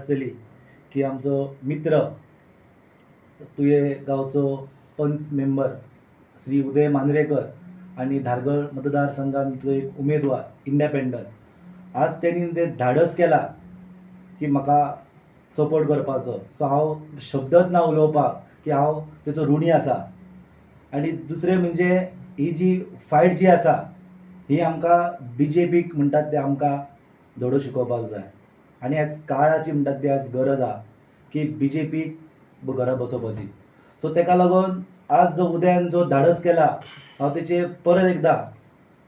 आसतली की आमचो मित्र तुये गांवचो पंच मेंबर श्री उदय मांद्रेकर आणि धारगळ मतदारसंघांतलो एक उमेदवार इंडिपेंडंट आज त्यांनी जे धाडस केला की म्हाका सपोर्ट करपाचो सो हांव शब्दच ना उलोवपाक की हांव तेचो ऋणी आसा. आनी दुसरें म्हणजे ही जी फायट जी आसा ही आमकां BJPक म्हणटात ते आमकां धडो शिकोवपाक जाय आनी आज काळाची म्हणटात ती आज गरज आहा की BJPक घरा बसोवपाची. सो तेका लागून आज जो उदयान जो धाडस केला हांव तेचे परत एकदा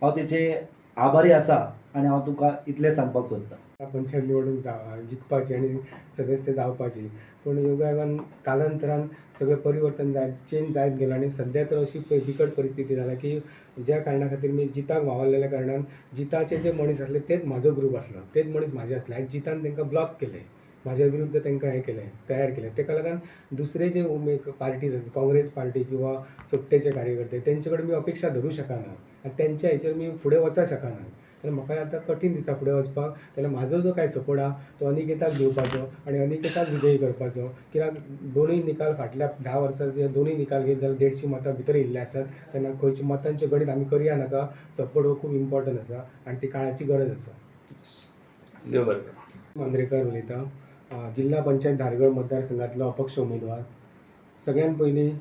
हांव तेचे आभारी आसा आनी हांव तुका इतलें सांगपाक सोदतां. पंचायत निवडणूक जिखपाची आणि सदस्य जावपाची, पण योगायोगान कालांतरान सगळें परिवर्तन चेंज जायत गेलां आणि सध्या तर अशी बिकट परिस्थिती जाला की ज्या कारणां खातीर मी जिताक वावरलेल्या कारणान जिताचे जे मनीस आसले तेच म्हाजो ग्रूप आसलो, तेच मनीस म्हाजे आसले आनी जितान तांकां ब्लॉक केले, म्हाज्या विरुद्ध तांकां हें केलें, तयार केलें. ताका लागून दुसरे जे पार्टीज आसात, काँग्रेस पार्टी किंवा सोपटेचे कार्यकर्ते तेंचे कडेन मी अपेक्षा धरूं शकना आनी तेंच्या हेचेर मी फुडें वचूंक शकना. जाल्यार म्हाका आतां कठीण दिसता फुडें वचपाक. जाल्यार म्हाजो जो काय सपोर्ट आहा तो अनिकेताक दिवपाचो आनी अनिकेताक विजयी करपाचो, कित्याक दोनूय निकाल फाटल्या 10 वर्सां जे दोनूय निकाल घेत जाल्यार 150 मतां भितर येयल्ले आसात. तेन्ना खंयच्या मतांचें गणीत आमी करया नाका. सपोर्ट हो खूब इम्पॉर्टंट आसा आनी ती काळाची गरज आसा. देव बरें करूं. मांद्रेकर उलयता, जिल्हा पंचायत धारगळ मतदारसंघातलो अपक्ष उमेदवार. सगळ्यात पयलीं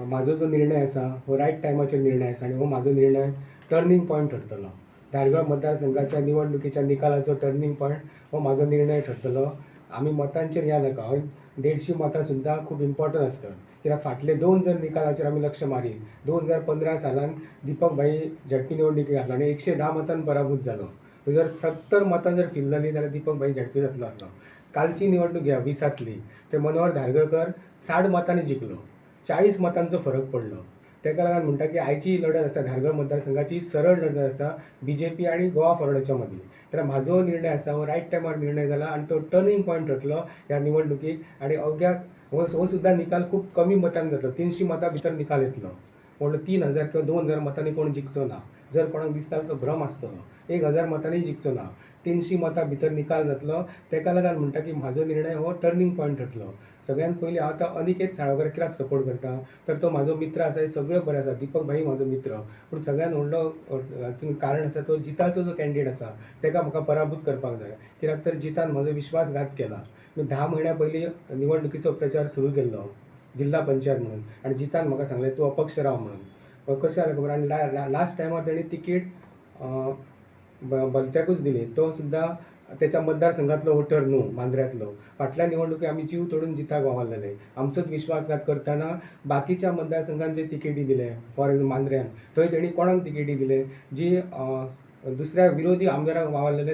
म्हाजो जो निर्णय आसा हो रायट टायमाचेर निर्णय आसा आनी हो म्हाजो निर्णय टर्निंग पॉयंट ठरतलो. धारगळ मतदारसंघाच्या निवडणुकीच्या निकालाचो टर्निंग पॉयंट हो म्हाजो निर्णय ठरतलो. आमी मतांचेर या नाका, 150 मतां सुद्दां खूब इम्पॉर्टंट आसतात. कित्याक फाटले 2 जर निकालाचेर आमी लक्ष मारीत, 2015 सालान दीपक भाई झडपी निवडणुकीक घातलो आनी 110 मतांन पराभूत जालो. जर 70 मतां जर फिरलेली जाल्यार दीपक भाई झडपी जातलो आसलो. कालची निवडणूक घ्या 20तली, ते मनोहर धारगळकर 60 मतांनी जिखलो, 40 मतांचो फरक पडलो. ताका लागून म्हणटा की आयची लढत आसा धारगळ मतदारसंघाची सरळ लढत आसा BJP आनी गोवा फॉरवर्डाच्या मदीं. तर म्हाजो निर्णय आसा हो रायट टायमार निर्णय जाला आनी तो टर्निंग पॉयंट ठरतलो ह्या निवडणुकीक. आनी अवघ्या हो सुद्दां निकाल खूब कमी मतांन जातलो, 300 मतां भितर निकाल येतलो. म्हणून 3000 किंवा 2000 मतांनी कोण जिखचो ना. जर कोणाक दिसता तो भ्रम आसतलो, 1000 मतांनी जिखचो ना, 300 मतां भितर निकाल जातलो. ताका लागून म्हणटा की म्हाजो निर्णय हो टर्निंग पॉयंट ठरतलो. सगळ्यात पयलीं हांव आतां अनिकेत साळगांवकार कित्याक सपोर्ट करता, तर तो म्हाजो मित्र आसा, हे सगळें बरें आसा, दीपक भाई म्हाजो मित्र. पूण सगळ्यात व्हडलो कारण आसा तो जिताचो जो कॅन्डिडेट आसा ताका म्हाका पराभूत करपाक जाय. कित्याक तर जितान म्हजो विश्वासघात केला. मी 10 म्हयन्या पयलीं निवडणुकीचो प्रचार सुरू केल्लो जिल्हा पंचायत म्हणून आनी जितान म्हाका सांगलें तूं अपक्ष राव म्हणून. कशें जालें खबर, आनी लास्ट टायमार ताणी तिकीट भलत्याकूच दिली. तो सुद्दां त्याच्या मतदारसंघातलो वोटर न्हू, मांद्र्यातलो. फाटल्या निवडणुकी आमी जीव तोडून जिताक वावरलेले. आमचोच विश्वासघात करतना बाकीच्या मतदारसंघांत जे तिकेटी दिले, फॉर एक्झाम्पल मांद्र्यान, थंय तेणी कोणाक तिकेटी दिले, जी दुसऱ्या विरोधी आमदाराक वावरलेले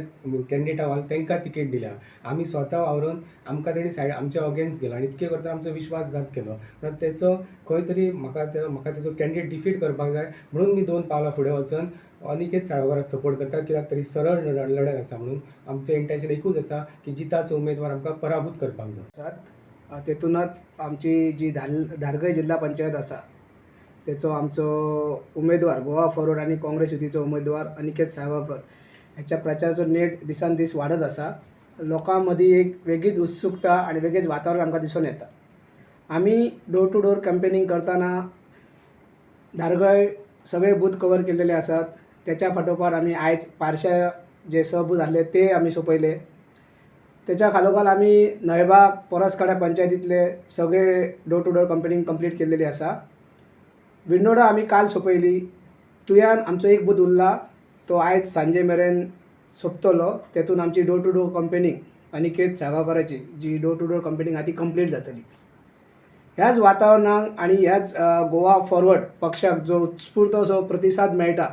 कॅन्डिडेटाक वावरले तांकां तिकेट दिल्या. आमी स्वता वावरून आमकां तेणी आमच्या अगेन्स्ट गेलो आनी इतके करता आमचो विश्वासघात केलो. तेचो खंय तरी म्हाका तेचो कॅन्डिडेट डिफीट करपाक जाय म्हणून मी 2 पावलां फुडें वचून अनिकेत साळगांवकाराक सपोर्ट करता. कित्याक तरी सरळ लढत आसा म्हणून आमचें इंटेन्शन एकूच आसा की जिताचो उमेदवार आमकां पराभूत करपाक जाय. तेतूनच आमची जी धारगळ जिल्हा पंचायत आसा तेचो आमचो उमेदवार गोवा फॉरवर्ड आनी काँग्रेस युतीचो उमेदवार अनिकेत साळगांवकर ह्याच्या प्रचाराचो नेट दिसान दीस वाडत आसा. लोकां मदीं एक वेगळीच उत्सुकता आनी वेगळेंच वातावरण आमकां दिसून येता. आमी डोर टू डोर कॅम्पेनिंग करतना धारगळ सगळे बूथ कवर केलेले आसात. त्याच्या फाटोफाट आमी आयज पारशा जे सहबूथ आसले ते आमी सोंपयले. त्याच्या खालोखाल आमी नळेबाग परसकाड्या पंचायतींतले सगळे door to door campaigning complete केलेली आसा. विंडोडा आमी काल सोंपयली. तुयान आमचो एक बूथ उरला, तो आयज सांजे मेरेन सोंपतलो. तेतून आमची door to door campaigning Aniket साळगांवकाराची जी डोर टू डोर कॅम्पेनिंग आहा ती कंप्लीट जातली. ह्याच वातावरणाक आनी ह्याच गोवा फॉरवर्ड पक्षाक जो उत्स्फूर्त असो प्रतिसाद मेळटा,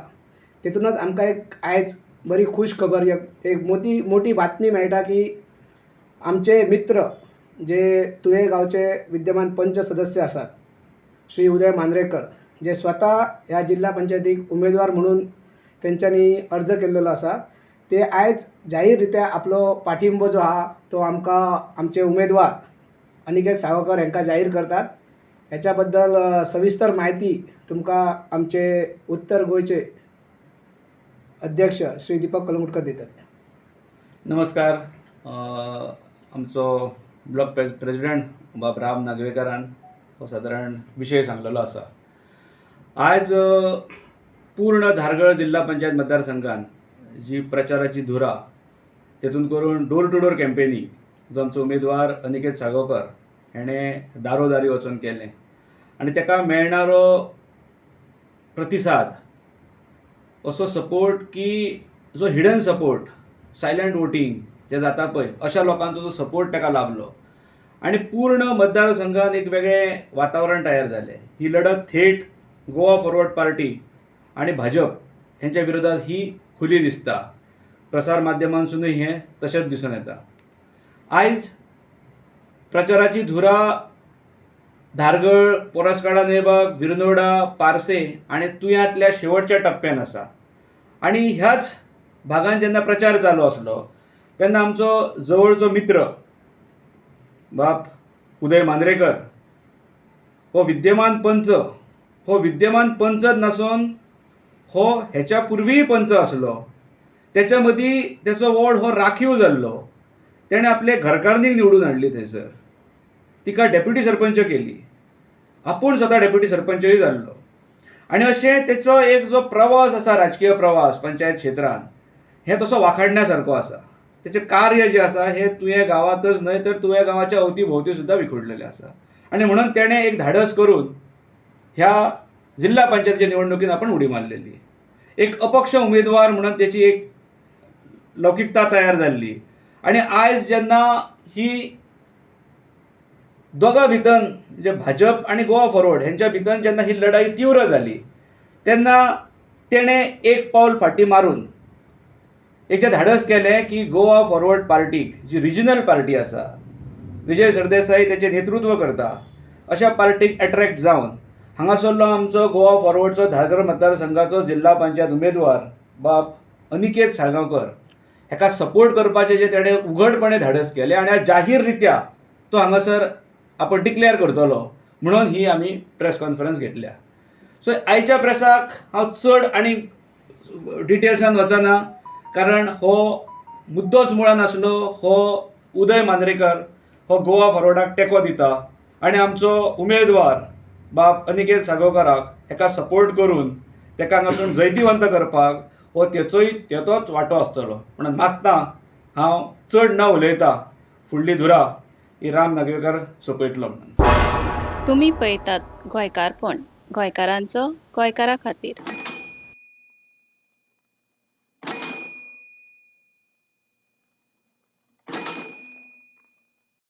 तेतूनच आमकां एक आयज बरी खूश खबर, एक मोठी बातमी मेळटा की आमचे मित्र जे तुये गांवचे विद्यमान पंच सदस्य आसात श्री उदय मांद्रेकर, जे स्वता ह्या जिल्हा पंचायतीक उमेदवार म्हणून तेंच्यांनी अर्ज केल्लो आसा, ते आयज जाहीर रित्या आपलो पाठिंबो जो आहा तो आमकां आमचे उमेदवार अनिकेत साळगांवकर हांकां जाहीर करतात. ह्याच्या बद्दल सविस्तर म्हायती तुमकां आमचे उत्तर गोंयचे अध्यक्ष श्री दीपक कलंगुटकर दितात. नमस्कार. आमचो ब्लॉक प्रेसिडेंट बाब राम नागवेकरान हो सादारण विशय सांगलेलो आसा. आज पूर्ण धारगळ जिल्हा पंचायत मतदारसंघात जी प्रचाराची धुरा तेतून करून डोर टू डोर कॅम्पेनी जो आमचो उमेदवार अनिकेत साळगांवकर हेणें दारोदारी वचून केलें आनी ताका मेळणारो प्रतिसाद असो सपोर्ट की जो हिडन सपोर्ट सायलंट वोटींग जे जाता पळय अशा लोकांचो जो सपोर्ट ताका लाभलो आनी पूर्ण मतदारसंघात एक वेगळें वातावरण तयार जालें. ही लढत थेट गोवा फॉरवर्ड पार्टी आनी भाजप हेंच्या विरोधात ही खुली दिसता. प्रसार माध्यमांतसूनय हें तशेंच दिसून येता. आयज प्रचाराची धुरा धारगळ, पोरसकाडा नेबाग, विरनोडा, पारसे आनी तुयांतल्या शेवटच्या टप्प्यान आसा. आनी ह्याच भागांत जेन्ना प्रचार चालू आसलो तेन्ना आमचो जवळचो मित्र बाब उदय मांद्रेकर हो विद्यमान पंचच नासून हो हेच्या पुर्वीय पंच आसलो. तेच्या मदीं तेचो वॉर्ड हो राखीव जाल्लो. तेणें आपले घरकारणीक निवडून हाडली थंयसर, तिका डेप्युटी सरपंच केली, आपूण स्वता डेप्युटी सरपंचय जाल्लो. आनी अशें तेचो एक जो प्रवास आसा, राजकीय प्रवास पंचायत क्षेत्रांत, हें तसो वाखाडण्या सारको आसा. तेचें कार्य जें आसा हें तुवें गांवांतच न्हय तर तुवें गांवाच्या अवती भोंवती सुद्दां विखुडलेलें आसा. आनी म्हणून तेणें एक धाडस करून ह्या जिल्हा पंचायतीच्या निवडणुकीत आपण उडी मारलेली. एक अपक्ष उमेदवार म्हणून तेची एक लौकिकता तयार जाल्ली. आनी आयज जेन्ना ही दोगां भितर म्हणजे भाजप आनी गोवा फॉरवर्ड हेंच्या भितर जेन्ना ही लढाई तीव्र जाली तेन्ना तेणें एक पावल फाटीं मारून एक धाडस केलें की गोवा फॉरवर्ड पार्टीक जी रिजनल पार्टी आसा, विजय सरदेसाई तेचें नेतृत्व करता, अशा पार्टीक एट्रॅक्ट जावन हांगासरलो आमचो गोवा फॉरवर्डचो धारगळ मतदारसंघाचो जिल्हा पंचायत उमेदवार बाब अनिकेत साळगांवकर हेका सपोर्ट करपाचें जे तेणें उघडपणे धाडस केलें आनी आज जाहीर रित्या तो हांगासर आपण डिक्लेअर करतलो म्हणून ही आमी प्रेस कॉन्फरन्स घेतल्या. सो आयच्या प्रेसाक हांव चड आनी डिटेल्सान वचना, कारण हो मुद्दोच मुळान आसलो. हो उदय मांद्रेकर हो गोवा फॉरवर्डाक तेंको दिता आनी आमचो उमेदवार बाब अनिकेत साळगांवकराक हेका सपोर्ट करून तेका हांगासून जैतिवंत करपाक हो तेचोच वांटो आसतलो. म्हणून मागता हांव चड न उलयता फुडली धुरा ही राम नागवेकर सोंपयतलो म्हणून. तुम्ही पळयतात गोंयकारपण, गोंयकारांचो गोंयकारा खातीर.